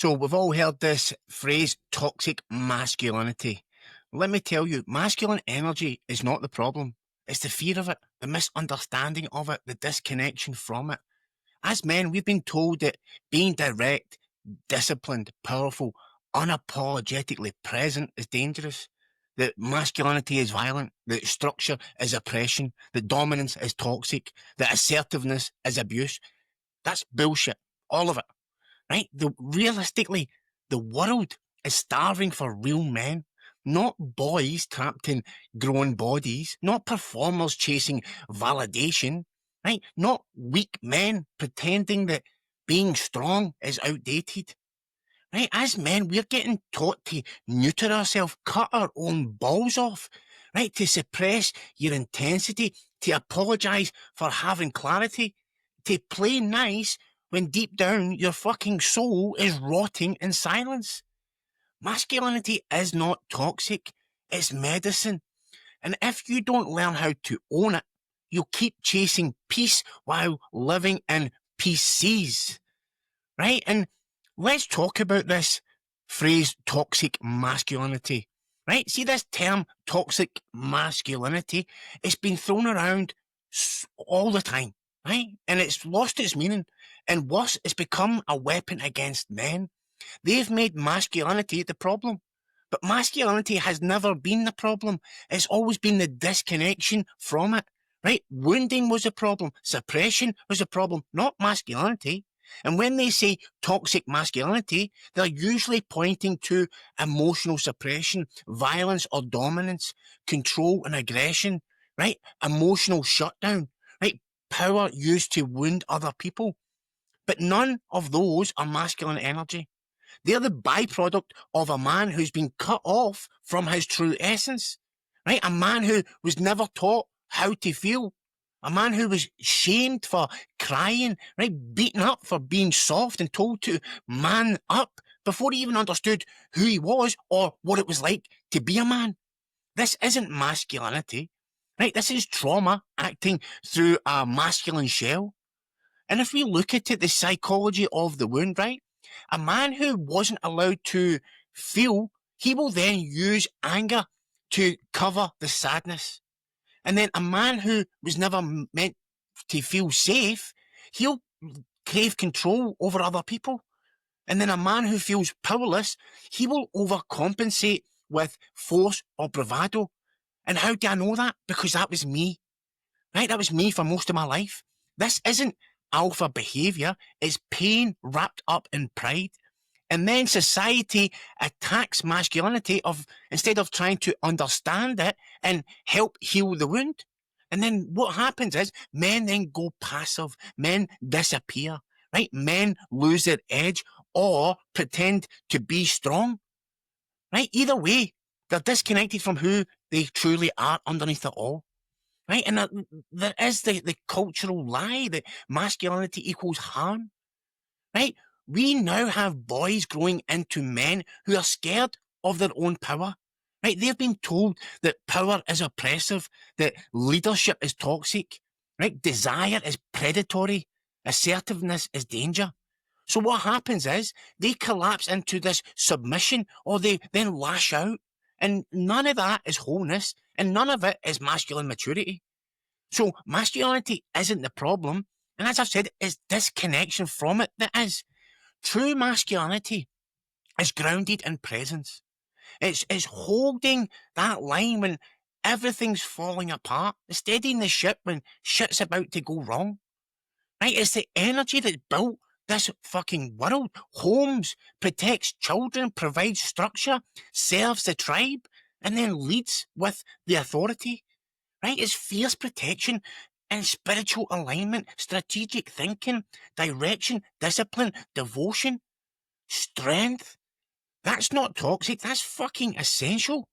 So we've all heard this phrase, toxic masculinity. Let me tell you, masculine energy is not the problem. It's the fear of it, the misunderstanding of it, the disconnection from it. As men, we've been told that being direct, disciplined, powerful, unapologetically present is dangerous. That masculinity is violent, that structure is oppression, that dominance is toxic, that assertiveness is abuse. That's bullshit. All of it. Right? Realistically, the world is starving for real men, not boys trapped in grown bodies, not performers chasing validation, right? Not weak men pretending that being strong is outdated. Right? As men, we're getting taught to neuter ourselves, cut our own balls off, right? To suppress your intensity, to apologise for having clarity, to play nice when deep down your fucking soul is rotting in silence. Masculinity is not toxic, it's medicine. And if you don't learn how to own it, you'll keep chasing peace while living in pieces. Right? And let's talk about this phrase, toxic masculinity. Right? See, this term, toxic masculinity, it's been thrown around all the time. Right? And it's lost its meaning. And worse, it's become a weapon against men. They've made masculinity the problem. But masculinity has never been the problem. It's always been the disconnection from it. Right? Wounding was a problem. Suppression was a problem, not masculinity. And when they say toxic masculinity, they're usually pointing to emotional suppression, violence or dominance, control and aggression, right? Emotional shutdown, right? Power used to wound other people. But none of those are masculine energy. They're the byproduct of a man who's been cut off from his true essence, right? A man who was never taught how to feel. A man who was shamed for crying, right? Beaten up for being soft and told to man up before he even understood who he was or what it was like to be a man. This isn't masculinity, right? This is trauma acting through a masculine shell. And if we look at it, the psychology of the wound, right? A man who wasn't allowed to feel, he will then use anger to cover the sadness. And then a man who was never meant to feel safe, he'll crave control over other people. And then a man who feels powerless, he will overcompensate with force or bravado. And how do I know that? Because that was me. Right? That was me for most of my life. This isn't alpha behaviour, it's pain wrapped up in pride. And then society attacks masculinity instead of trying to understand it and help heal the wound. And then what happens is men then go passive, men disappear, right? Men lose their edge or pretend to be strong, right? Either way, they're disconnected from who they truly are underneath it all. Right? And there is the cultural lie that masculinity equals harm. Right? We now have boys growing into men who are scared of their own power. Right? They've been told that power is oppressive, that leadership is toxic, right? Desire is predatory, assertiveness is danger. So what happens is they collapse into this submission or they then lash out. And none of that is wholeness and none of it is masculine maturity. So masculinity isn't the problem. And as I've said, it's disconnection from it that is. True masculinity is grounded in presence. It's holding that line when everything's falling apart, steadying the ship when shit's about to go wrong. Right? It's the energy that built this fucking world, homes, protects children, provides structure, serves the tribe, and then leads with the authority. Right? It's fierce protection and spiritual alignment, strategic thinking, direction, discipline, devotion, strength. That's not toxic, that's fucking essential.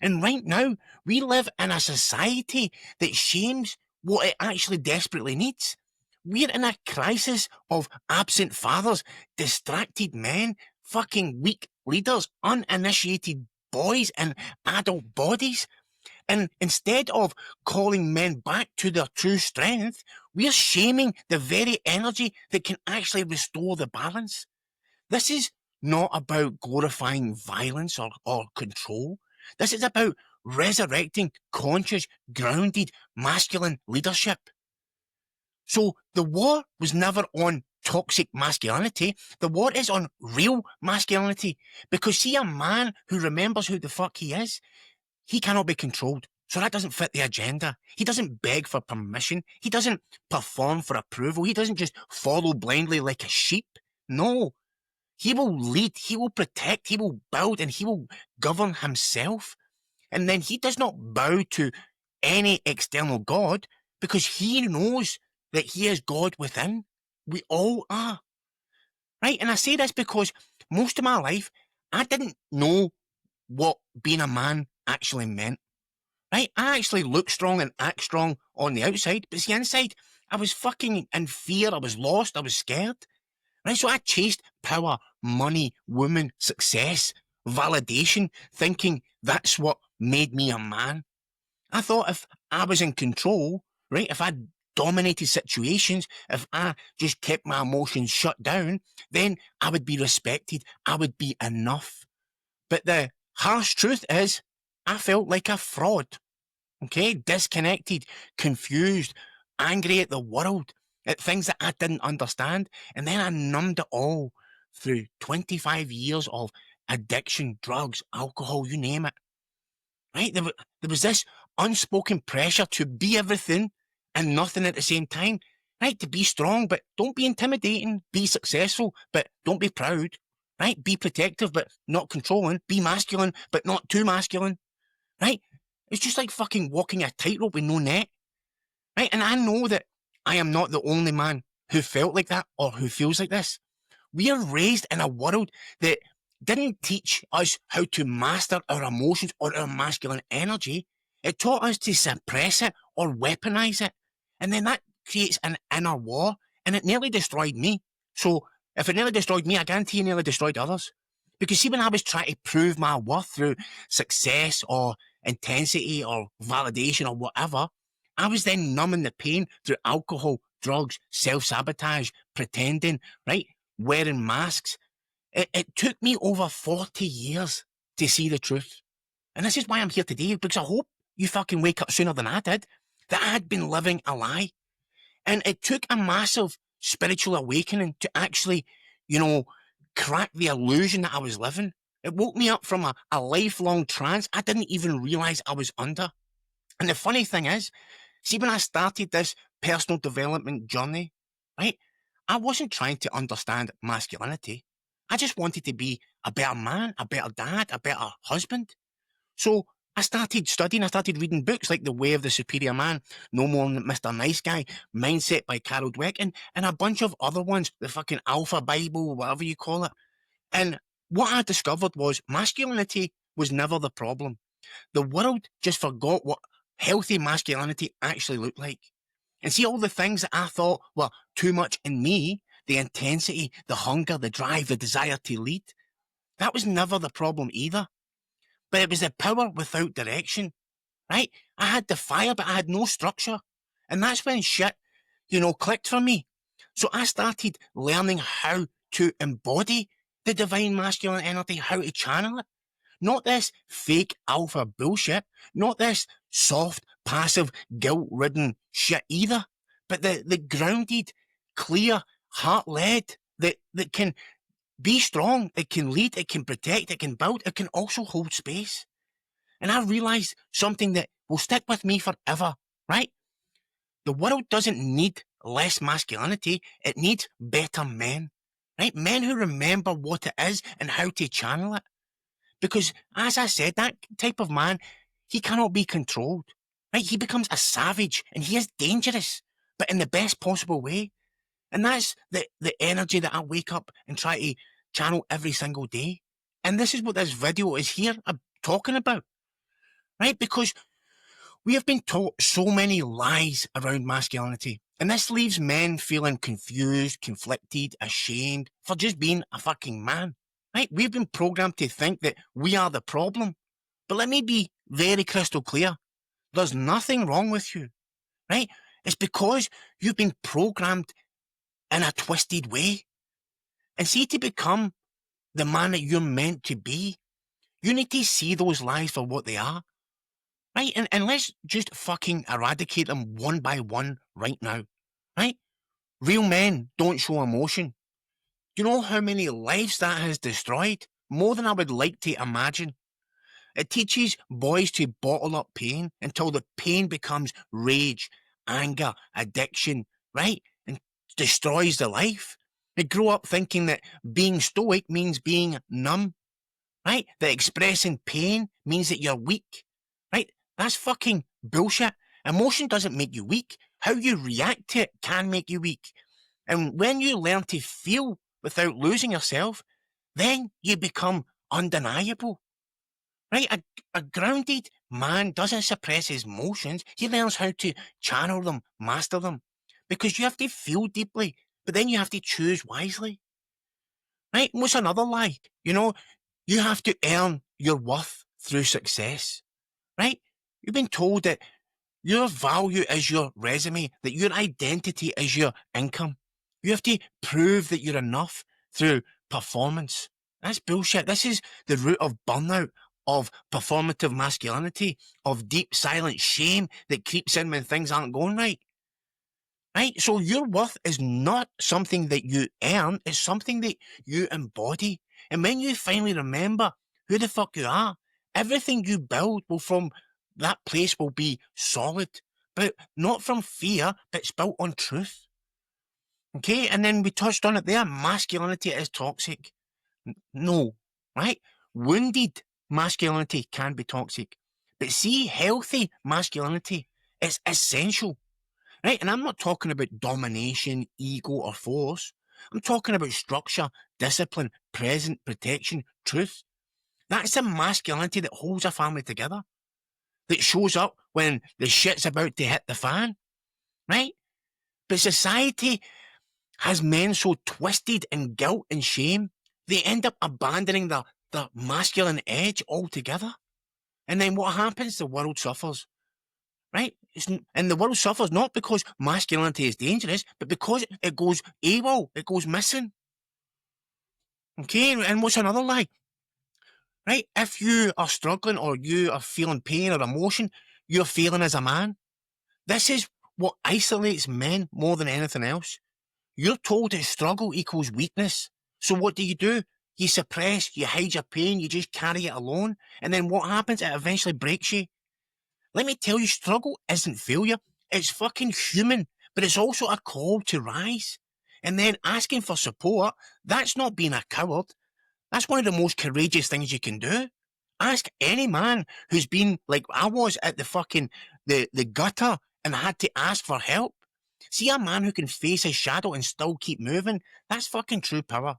And right now, we live in a society that shames what it actually desperately needs. We're in a crisis of absent fathers, distracted men, fucking weak leaders, uninitiated boys in adult bodies. And instead of calling men back to their true strength, we're shaming the very energy that can actually restore the balance. This is not about glorifying violence or control. This is about resurrecting conscious, grounded, masculine leadership. So the war was never on toxic masculinity. The war is on real masculinity. Because see, a man who remembers who the fuck he is, he cannot be controlled. So that doesn't fit the agenda. He doesn't beg for permission. He doesn't perform for approval. He doesn't just follow blindly like a sheep. No. He will lead, he will protect, he will build, and he will govern himself. And then he does not bow to any external God because he knows that he is God within. We all are. Right? And I say this because most of my life, I didn't know what being a man actually meant. Right? I actually look strong and act strong on the outside, but see, inside, I was fucking in fear, I was lost, I was scared. Right? So I chased power, money, women, success, validation, thinking that's what made me a man. I thought if I was in control, right, if I dominated situations, if I just kept my emotions shut down, then I would be respected, I would be enough. But the harsh truth is, I felt like a fraud. Okay, disconnected, confused, angry at the world, at things that I didn't understand. And then I numbed it all through 25 years of addiction, drugs, alcohol, you name it. Right? There was this unspoken pressure to be everything and nothing at the same time. Right? To be strong, but don't be intimidating. Be successful, but don't be proud. Right? Be protective, but not controlling. Be masculine, but not too masculine. Right? It's just like fucking walking a tightrope with no net. Right? And I know that I am not the only man who felt like that or who feels like this. We are raised in a world that didn't teach us how to master our emotions or our masculine energy. It taught us to suppress it or weaponize it. And then that creates an inner war, and it nearly destroyed me. So if it nearly destroyed me, I guarantee it nearly destroyed others. Because see, when I was trying to prove my worth through success or intensity or validation or whatever, I was then numbing the pain through alcohol, drugs, self-sabotage, pretending, right? Wearing masks. It took me over 40 years to see the truth. And this is why I'm here today, because I hope you fucking wake up sooner than I did, that I had been living a lie. And it took a massive spiritual awakening to actually, crack the illusion that I was living. It woke me up from a lifelong trance I didn't even realize I was under. And the funny thing is, see, when I started this personal development journey, right, I wasn't trying to understand masculinity. I just wanted to be a better man, a better dad, a better husband. So I started studying, I started reading books like The Way of the Superior Man, No More Than Mr. Nice Guy, Mindset by Carol Dweck, and a bunch of other ones, the fucking Alpha Bible, whatever you call it. And what I discovered was masculinity was never the problem. The world just forgot what healthy masculinity actually looked like. And see, all the things that I thought were too much in me, the intensity, the hunger, the drive, the desire to lead, that was never the problem either. But it was the power without direction, right? I had the fire, but I had no structure. And that's when shit, clicked for me. So I started learning how to embody the divine masculine energy, how to channel it. Not this fake alpha bullshit, not this soft, passive, guilt-ridden shit either, but the grounded, clear, heart-led, that can be strong, it can lead, it can protect, it can build, it can also hold space. And I realised something that will stick with me forever, right? The world doesn't need less masculinity, it needs better men, right? Men who remember what it is and how to channel it. Because, as I said, that type of man, he cannot be controlled, right? He becomes a savage and he is dangerous, but in the best possible way. And that's the energy that I wake up and try to channel every single day. And this is what this video is here talking about, right? Because we have been taught so many lies around masculinity. And this leaves men feeling confused, conflicted, ashamed for just being a fucking man. Right? We've been programmed to think that we are the problem. But let me be very crystal clear. There's nothing wrong with you. Right? It's because you've been programmed in a twisted way. And see, to become the man that you're meant to be. You need to see those lies for what they are, right? And let's just fucking eradicate them one by one right now, right? Real men don't show emotion. Do you know how many lives that has destroyed? More than I would like to imagine. It teaches boys to bottle up pain until the pain becomes rage, anger, addiction, right? And destroys the life. They grow up thinking that being stoic means being numb, right? That expressing pain means that you're weak, right? That's fucking bullshit. Emotion doesn't make you weak. How you react to it can make you weak. And when you learn to feel without losing yourself, then you become undeniable. Right? A grounded man doesn't suppress his emotions. He learns how to channel them, master them. Because you have to feel deeply, but then you have to choose wisely. Right? And what's another lie? You have to earn your worth through success. Right? You've been told that your value is your resume, that your identity is your income. You have to prove that you're enough through performance. That's bullshit. This is the root of burnout, of performative masculinity, of deep silent shame that creeps in when things aren't going right. Right? So your worth is not something that you earn, it's something that you embody. And when you finally remember who the fuck you are, everything you build from that place will be solid, but not from fear, but it's built on truth. Okay? And then we touched on it there. Masculinity is toxic. No, right? Wounded masculinity can be toxic. But see, healthy masculinity is essential. Right? And I'm not talking about domination, ego, or force. I'm talking about structure, discipline, present, protection, truth. That's the masculinity that holds a family together, that shows up when the shit's about to hit the fan, right? But society has men so twisted in guilt and shame, they end up abandoning the masculine edge altogether. And then what happens? The world suffers. Right? And the world suffers not because masculinity is dangerous, but because it goes AWOL, it goes missing. Okay, and what's another lie? Right? If you are struggling or you are feeling pain or emotion, you're failing as a man. This is what isolates men more than anything else. You're told that struggle equals weakness. So what do? You suppress, you hide your pain, you just carry it alone. And then what happens? It eventually breaks you. Let me tell you, struggle isn't failure. It's fucking human, but it's also a call to rise. And then asking for support, that's not being a coward. That's one of the most courageous things you can do. Ask any man who's been like I was at the gutter and had to ask for help. See a man who can face his shadow and still keep moving. That's fucking true power.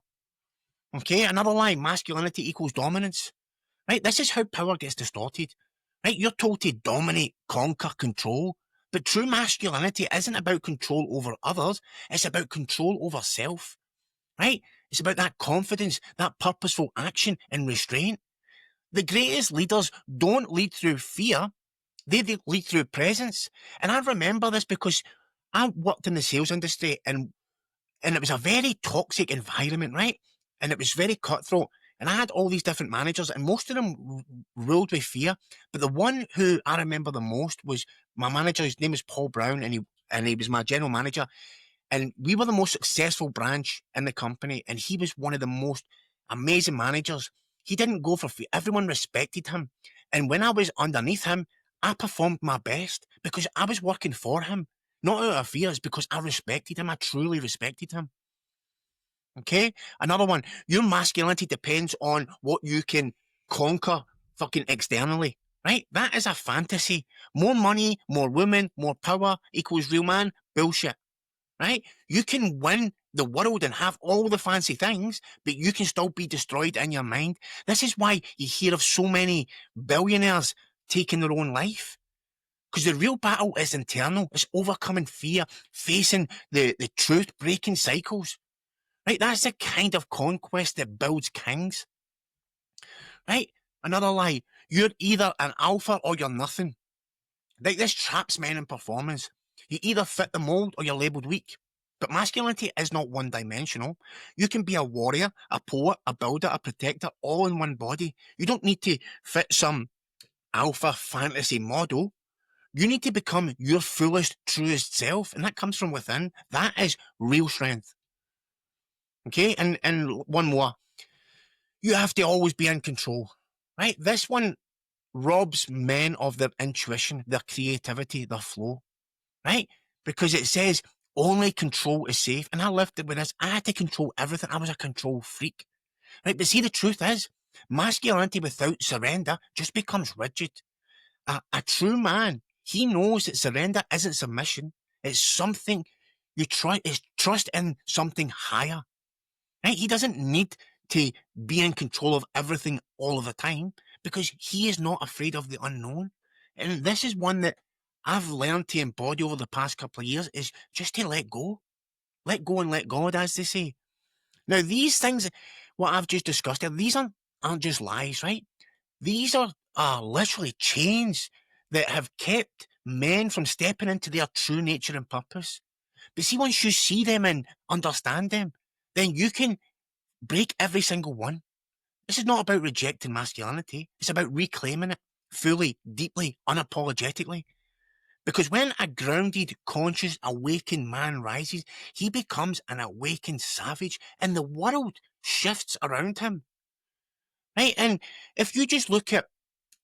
Okay, another lie, masculinity equals dominance. Right, this is how power gets distorted. Right, you're told to dominate, conquer, control. But true masculinity isn't about control over others, it's about control over self. Right? It's about that confidence, that purposeful action and restraint. The greatest leaders don't lead through fear, they lead through presence. And I remember this because I worked in the sales industry and it was a very toxic environment, right? And it was very cutthroat. And I had all these different managers, and most of them ruled with fear. But the one who I remember the most was my manager. His name was Paul Brown, and he was my general manager. And we were the most successful branch in the company, and he was one of the most amazing managers. He didn't go for fear. Everyone respected him. And when I was underneath him, I performed my best because I was working for him. Not out of fear, it's because I respected him. I truly respected him. Okay? Another one. Your masculinity depends on what you can conquer fucking externally. Right? That is a fantasy. More money, more women, more power equals real man. Bullshit. Right? You can win the world and have all the fancy things, but you can still be destroyed in your mind. This is why you hear of so many billionaires taking their own life. Because the real battle is internal. It's overcoming fear, facing the truth, breaking cycles. Right? That's the kind of conquest that builds kings. Right? Another lie. You're either an alpha or you're nothing. Like this traps men in performance. You either fit the mold or you're labelled weak. But masculinity is not one-dimensional. You can be a warrior, a poet, a builder, a protector, all in one body. You don't need to fit some alpha fantasy model. You need to become your fullest, truest self, and that comes from within. That is real strength. Okay, and one more. You have to always be in control, right? This one robs men of their intuition, their creativity, their flow, right? Because it says only control is safe. And I lived it with this. I had to control everything. I was a control freak, right? But see, the truth is, masculinity without surrender just becomes rigid. A true man, he knows that surrender isn't submission. It's something you try. It's trust in something higher, right? He doesn't need to be in control of everything all of the time because he is not afraid of the unknown. And this is one that I've learned to embody over the past couple of years, is just to let go. Let go and let God, as they say. Now, these things, what I've just discussed here, these aren't just lies, right? These are literally chains that have kept men from stepping into their true nature and purpose. But see, once you see them and understand them, then you can break every single one. This is not about rejecting masculinity. It's about reclaiming it fully, deeply, unapologetically. Because when a grounded, conscious, awakened man rises, he becomes an awakened savage, and the world shifts around him. Right? And if you just look at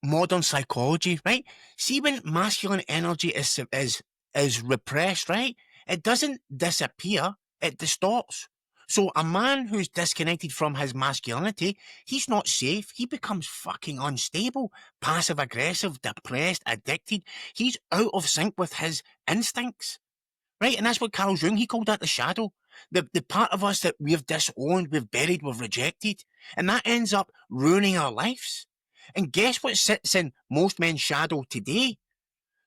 modern psychology, right? See, when masculine energy is repressed, right? It doesn't disappear, it distorts. So a man who's disconnected from his masculinity, he's not safe. He becomes fucking unstable, passive aggressive, depressed, addicted. He's out of sync with his instincts. Right? And that's what Carl Jung, he called that the shadow. The part of us that we've disowned, we've buried, we've rejected. And that ends up ruining our lives. And guess what sits in most men's shadow today?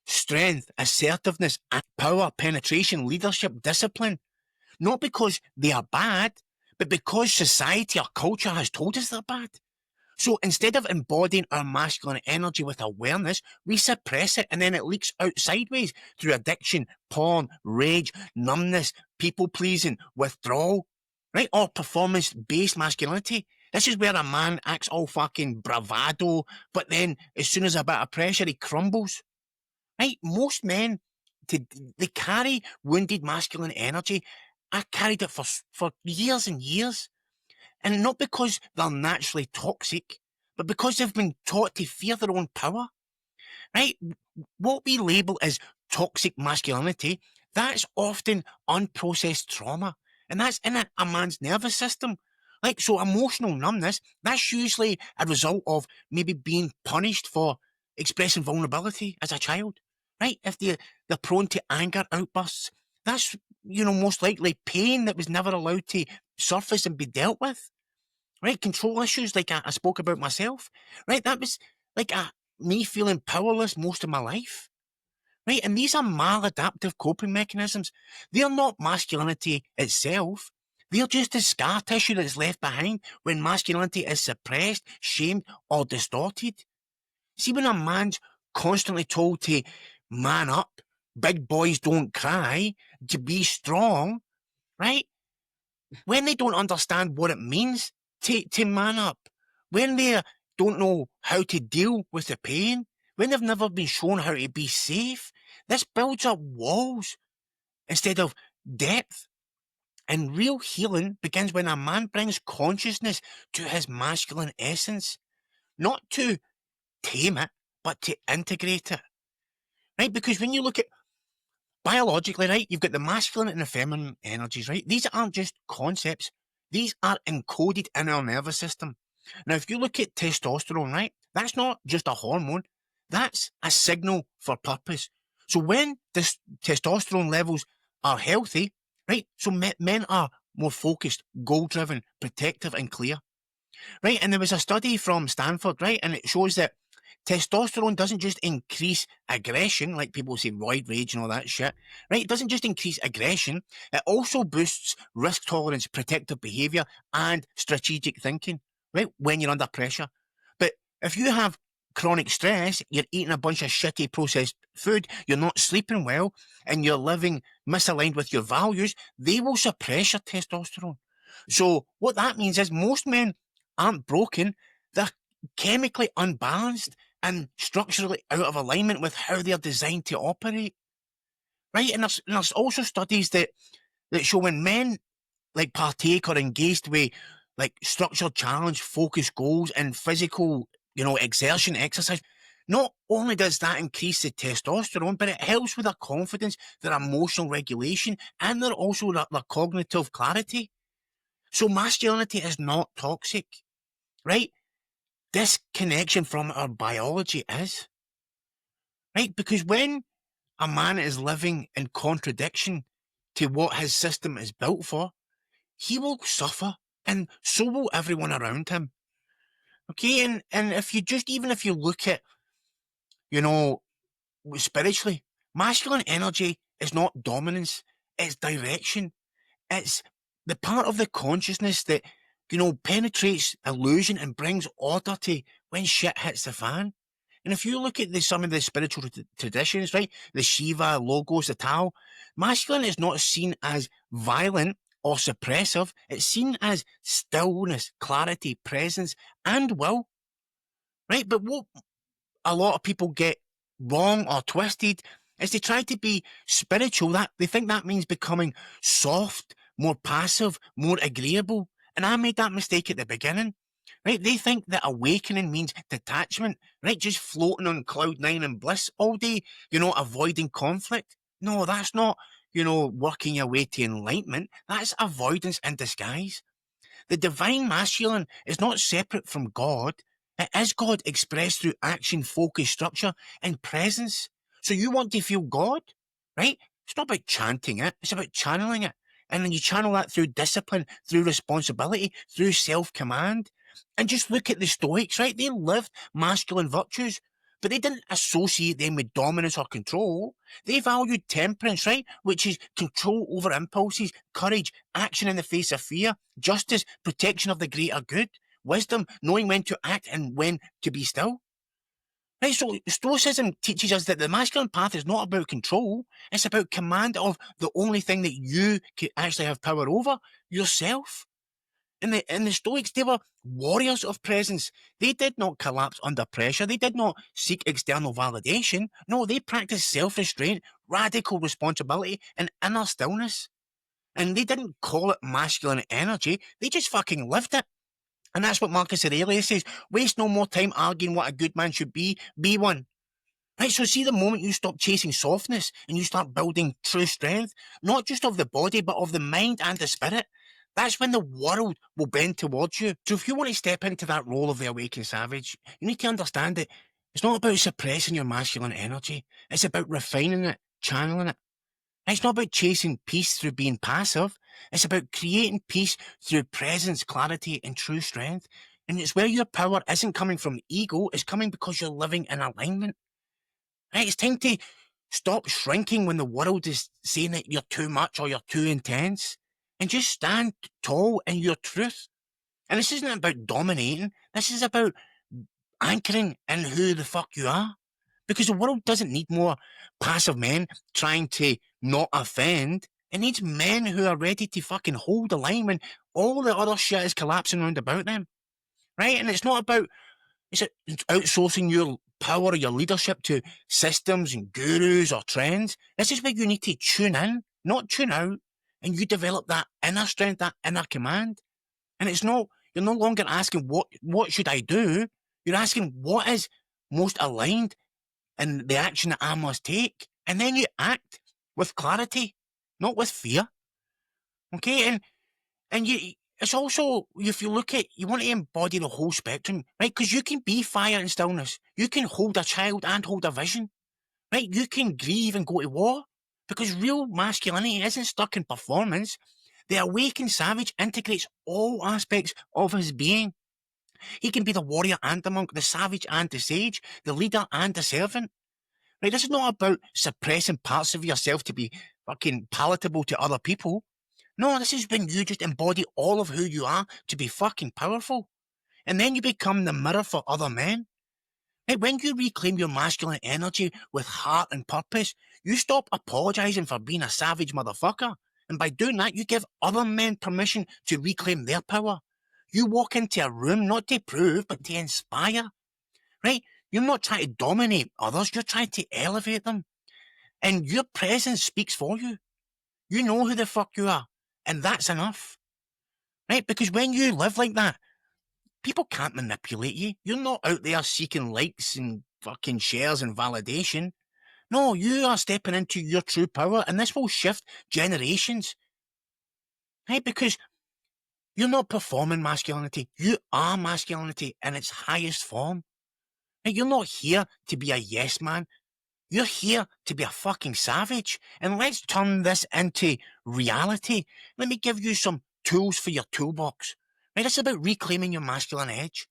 Strength, assertiveness, power, penetration, leadership, discipline. Not because they are bad, but because society or culture has told us they're bad. So instead of embodying our masculine energy with awareness, we suppress it and then it leaks out sideways through addiction, porn, rage, numbness, people-pleasing, withdrawal, right? Or performance-based masculinity. This is where a man acts all fucking bravado, but then as soon as a bit of pressure, he crumbles. Right? Most men, they carry wounded masculine energy. I carried it for years and years. And not because they're naturally toxic, but because they've been taught to fear their own power. Right? What we label as toxic masculinity, that's often unprocessed trauma. And that's in a man's nervous system. Like, so emotional numbness, that's usually a result of maybe being punished for expressing vulnerability as a child. Right? If they're prone to anger outbursts, that's, most likely pain that was never allowed to surface and be dealt with. Right? Control issues, like I spoke about myself. Right? That was like me feeling powerless most of my life. Right? And these are maladaptive coping mechanisms. They're not masculinity itself. They're just the scar tissue that's left behind when masculinity is suppressed, shamed, or distorted. See, when a man's constantly told to man up, big boys don't cry, to be strong, right? When they don't understand what it means to man up, when they don't know how to deal with the pain, when they've never been shown how to be safe, this builds up walls instead of depth. And real healing begins when a man brings consciousness to his masculine essence, not to tame it, but to integrate it. Right? Because when you look at biologically, right, you've got the masculine and the feminine energies, right? These aren't just concepts. These are encoded in our nervous system. Now, if you look at testosterone, right, that's not just a hormone. That's a signal for purpose. So when this testosterone levels are healthy, right, so men are more focused, goal-driven, protective, and clear. Right, and there was a study from Stanford, right, and it shows that testosterone doesn't just increase aggression, like people say roid rage and all that shit, right? It doesn't just increase aggression, it also boosts risk tolerance, protective behaviour, and strategic thinking, right, when you're under pressure. But if you have chronic stress, you're eating a bunch of shitty processed food, you're not sleeping well, and you're living misaligned with your values, they will suppress your testosterone. So what that means is most men aren't broken, they're chemically unbalanced and structurally out of alignment with how they're designed to operate. Right? And there's also studies that show when men like partake or engaged with like structured challenge, focused goals, and physical, exertion, exercise, not only does that increase the testosterone, but it helps with their confidence, their emotional regulation, and their cognitive clarity. So masculinity is not toxic, right? Disconnection from our biology is, right? Because when a man is living in contradiction to what his system is built for, he will suffer, and so will everyone around him. Okay, and if you just, even if you look at, you know, spiritually, masculine energy is not dominance, it's direction. It's the part of the consciousness that, penetrates illusion and brings order to when shit hits the fan. And if you look at some of the spiritual traditions, right, the Shiva, Logos, the Tao, masculine is not seen as violent or suppressive. It's seen as stillness, clarity, presence, and will, right? But what a lot of people get wrong or twisted is they try to be spiritual. That they think that means becoming soft, more passive, more agreeable. And I made that mistake at the beginning. Right? They think that awakening means detachment, right? Just floating on cloud nine and bliss all day, avoiding conflict. No, that's not, working your way to enlightenment. That's avoidance in disguise. The divine masculine is not separate from God. It is God expressed through action, focus, structure, and presence. So you want to feel God, right? It's not about chanting it, it's about channeling it. And then you channel that through discipline, through responsibility, through self-command. And just look at the Stoics, right? They lived masculine virtues, but they didn't associate them with dominance or control. They valued temperance, right? Which is control over impulses, courage, action in the face of fear, justice, protection of the greater good, wisdom, knowing when to act and when to be still. Right, so Stoicism teaches us that the masculine path is not about control, it's about command of the only thing that you can actually have power over, yourself. And the Stoics, they were warriors of presence. They did not collapse under pressure. They did not seek external validation. No, they practiced self-restraint, radical responsibility, and inner stillness. And they didn't call it masculine energy. They just fucking lived it. And that's what Marcus Aurelius says. Waste no more time arguing what a good man should be one. Right, so see the moment you stop chasing softness and you start building true strength, not just of the body, but of the mind and the spirit, that's when the world will bend towards you. So if you want to step into that role of the awakened savage, you need to understand that it's not about suppressing your masculine energy. It's about refining it, channeling it. It's not about chasing peace through being passive. It's about creating peace through presence, clarity, and true strength. And it's where your power isn't coming from ego, it's coming because you're living in alignment. Right, it's time to stop shrinking when the world is saying that you're too much or you're too intense, and just stand tall in your truth. And this isn't about dominating. This is about anchoring in who the fuck you are. Because the world doesn't need more passive men trying to not offend. It needs men who are ready to fucking hold the line when all the other shit is collapsing around about them. Right? And it's not about outsourcing your power or your leadership to systems and gurus or trends. This is where you need to tune in, not tune out, and you develop that inner strength, that inner command. And you're no longer asking what should I do? You're asking what is most aligned in the action that I must take. And then you act with clarity, not with fear. Okay, and it's also, if you look at, you want to embody the whole spectrum, right? Because you can be fire and stillness. You can hold a child and hold a vision, right? You can grieve and go to war. Because real masculinity isn't stuck in performance. The awakened savage integrates all aspects of his being. He can be the warrior and the monk, the savage and the sage, the leader and the servant. Right? This is not about suppressing parts of yourself to be fucking palatable to other people. No, this is when you just embody all of who you are to be fucking powerful. And then you become the mirror for other men. Right? When you reclaim your masculine energy with heart and purpose, you stop apologising for being a savage motherfucker. And by doing that, you give other men permission to reclaim their power. You walk into a room not to prove, but to inspire. Right? You're not trying to dominate others, you're trying to elevate them. And your presence speaks for you. You know who the fuck you are. And that's enough. Right? Because when you live like that, people can't manipulate you. You're not out there seeking likes and fucking shares and validation. No, you are stepping into your true power, and this will shift generations. Right? Because you're not performing masculinity. You are masculinity in its highest form. Right? You're not here to be a yes man. You're here to be a fucking savage. And let's turn this into reality. Let me give you some tools for your toolbox. Right? It's about reclaiming your masculine edge.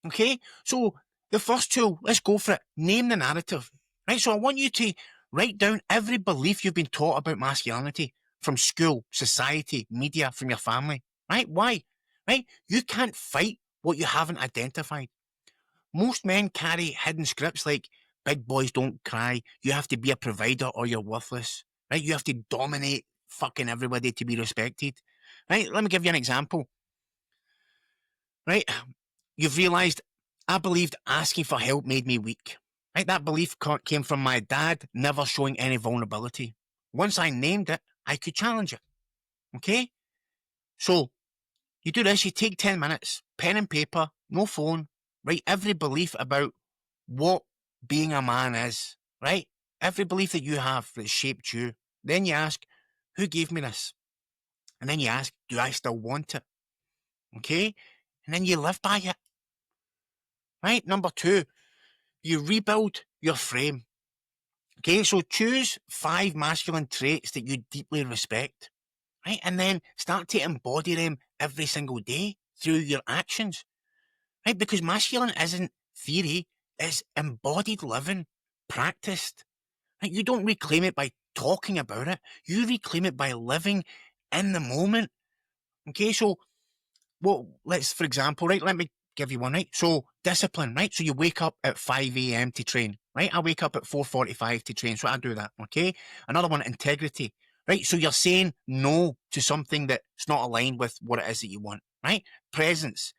Okay? So the first tool, let's go for it. Name the narrative. Right? So I want you to write down every belief you've been taught about masculinity from school, society, media, from your family. Right? Why? Right? You can't fight what you haven't identified. Most men carry hidden scripts like big boys don't cry, you have to be a provider or you're worthless. Right? You have to dominate fucking everybody to be respected. Right? Let me give you an example. Right? You've realised I believed asking for help made me weak. Right? That belief came from my dad never showing any vulnerability. Once I named it, I could challenge it. Okay? So, you do this, you take 10 minutes, pen and paper, no phone, write every belief about what being a man is, right? Every belief that you have that shaped you. Then you ask, who gave me this? And then you ask, do I still want it? Okay? And then you live by it. Right? Number 2, you rebuild your frame. Okay, so choose 5 masculine traits that you deeply respect, right? And then start to embody them every single day through your actions, right? Because masculine isn't theory, it's embodied living, practiced. Right? You don't reclaim it by talking about it, you reclaim it by living in the moment. Okay, so let's, for example, right, let me give you one, right? So discipline, right? So you wake up at 5 a.m. to train, right? I wake up at 4:45 to train, so I do that, okay? Another one, integrity, right? So you're saying no to something that's not aligned with what it is that you want, right? Presence,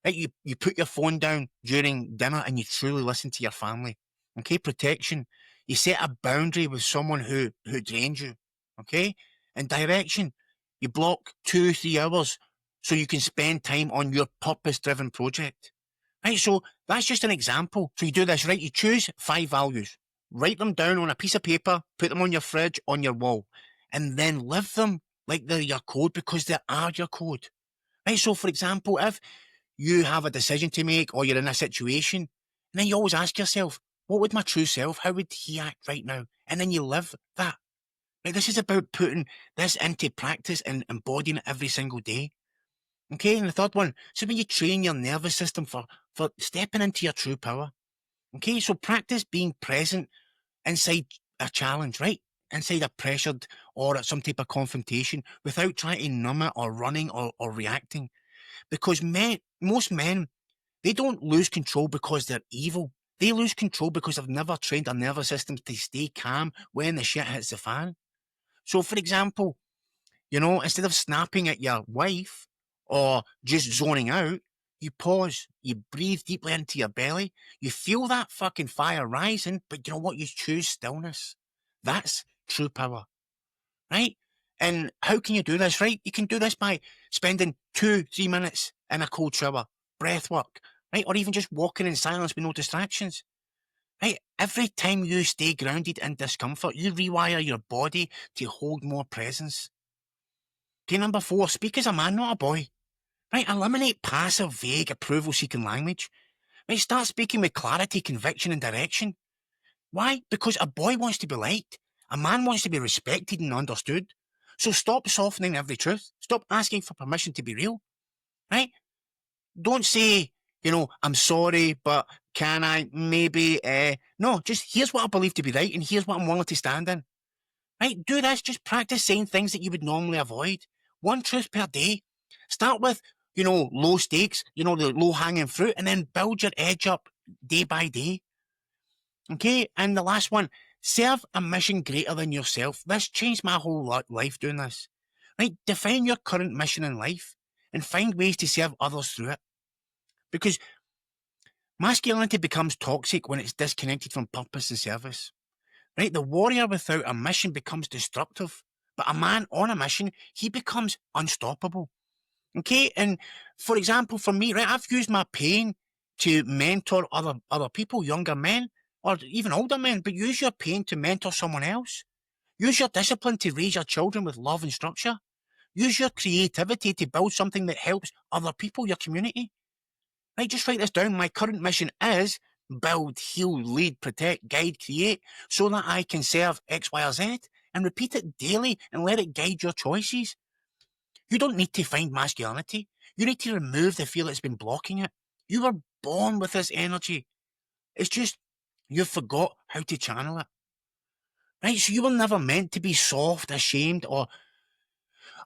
right? You put your phone down during dinner and you truly listen to your family, okay? Protection, you set a boundary with someone who drains you, okay? And direction, you block 2-3 hours so you can spend time on your purpose-driven project. Right, so that's just an example. So you do this, right? You choose 5 values, write them down on a piece of paper, put them on your fridge, on your wall, and then live them like they're your code because they are your code. Right, so for example, if you have a decision to make or you're in a situation, and then you always ask yourself, what would my true self, how would he act right now? And then you live that. Right, this is about putting this into practice and embodying it every single day. Okay, and the third one, so when you train your nervous system for stepping into your true power. Okay, so practice being present inside a challenge, right? Inside a pressured or some type of confrontation without trying to numb it or running or reacting. Because most men, they don't lose control because they're evil. They lose control because they've never trained their nervous systems to stay calm when the shit hits the fan. So, for example, instead of snapping at your wife or just zoning out, you pause, you breathe deeply into your belly, you feel that fucking fire rising, but you know what? You choose stillness. That's true power, right? And how can you do this, right? You can do this by spending 2-3 minutes in a cold shower, breath work, right? Or even just walking in silence with no distractions. Right? Every time you stay grounded in discomfort, you rewire your body to hold more presence. Okay, number 4, speak as a man, not a boy. Right, eliminate passive, vague, approval-seeking language. Right, start speaking with clarity, conviction, and direction. Why? Because a boy wants to be liked. A man wants to be respected and understood. So stop softening every truth. Stop asking for permission to be real. Right? Don't say, I'm sorry, but can I, maybe, no, just here's what I believe to be right, and here's what I'm willing to stand in. Right? Do this, just practice saying things that you would normally avoid. One truth per day. Start with, low stakes, the low hanging fruit, and then build your edge up day by day. Okay, and the last one, serve a mission greater than yourself. This changed my whole life doing this. Right, define your current mission in life and find ways to serve others through it. Because masculinity becomes toxic when it's disconnected from purpose and service. Right, the warrior without a mission becomes destructive, but a man on a mission, he becomes unstoppable. Okay, and for example, for me, right, I've used my pain to mentor other people, younger men, or even older men, but use your pain to mentor someone else. Use your discipline to raise your children with love and structure. Use your creativity to build something that helps other people, your community. Right, just write this down. My current mission is build, heal, lead, protect, guide, create, so that I can serve X, Y, or Z, and repeat it daily and let it guide your choices. You don't need to find masculinity. You need to remove the fear that's been blocking it. You were born with this energy. It's just you forgot how to channel it. Right? So you were never meant to be soft, ashamed, or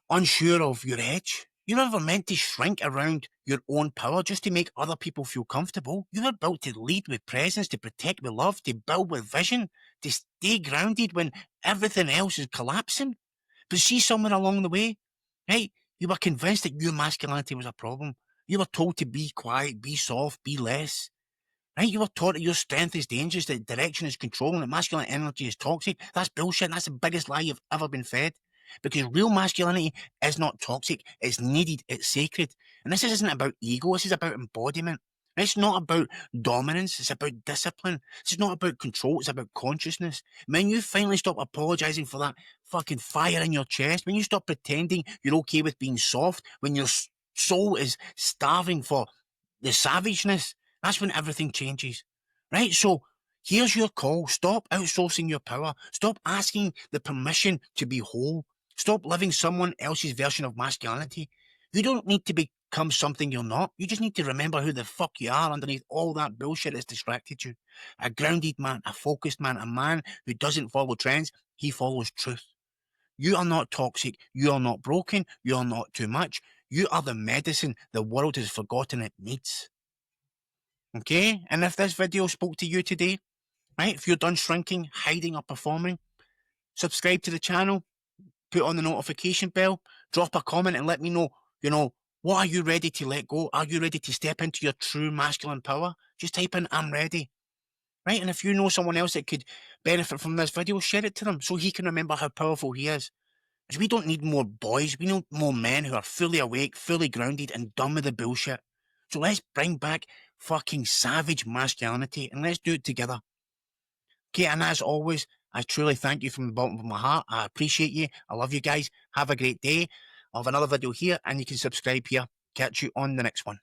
unsure of your edge. You're never meant to shrink around your own power just to make other people feel comfortable. You were built to lead with presence, to protect with love, to build with vision, to stay grounded when everything else is collapsing. But see, somewhere along the way, right, you were convinced that your masculinity was a problem. You were told to be quiet, be soft, be less. Right? You were taught that your strength is dangerous, that direction is controlling, that masculine energy is toxic. That's bullshit. That's the biggest lie you've ever been fed. Because real masculinity is not toxic. It's needed. It's sacred. And this isn't about ego. This is about embodiment. It's not about dominance. It's about discipline. It's not about control. It's about consciousness. When you finally stop apologizing for that fucking fire in your chest, when you stop pretending you're okay with being soft, when your soul is starving for the savageness, that's when everything changes. Right? So here's your call. Stop outsourcing your power. Stop asking the permission to be whole. Stop living someone else's version of masculinity. You don't need to become something you're not. You just need to remember who the fuck you are underneath all that bullshit that's distracted you. A grounded man, a focused man, a man who doesn't follow trends, he follows truth. You are not toxic. You are not broken. You are not too much. You are the medicine the world has forgotten it needs. Okay? And if this video spoke to you today, right, if you're done shrinking, hiding, or performing, subscribe to the channel, put on the notification bell, drop a comment and let me know, what are you ready to let go? Are you ready to step into your true masculine power? Just type in, I'm ready. Right? And if you know someone else that could benefit from this video, share it to them so he can remember how powerful he is. Because we don't need more boys. We need more men who are fully awake, fully grounded, and done with the bullshit. So let's bring back fucking savage masculinity and let's do it together. Okay, and as always, I truly thank you from the bottom of my heart. I appreciate you. I love you guys. Have a great day. I'll have another video here and you can subscribe here. Catch you on the next one.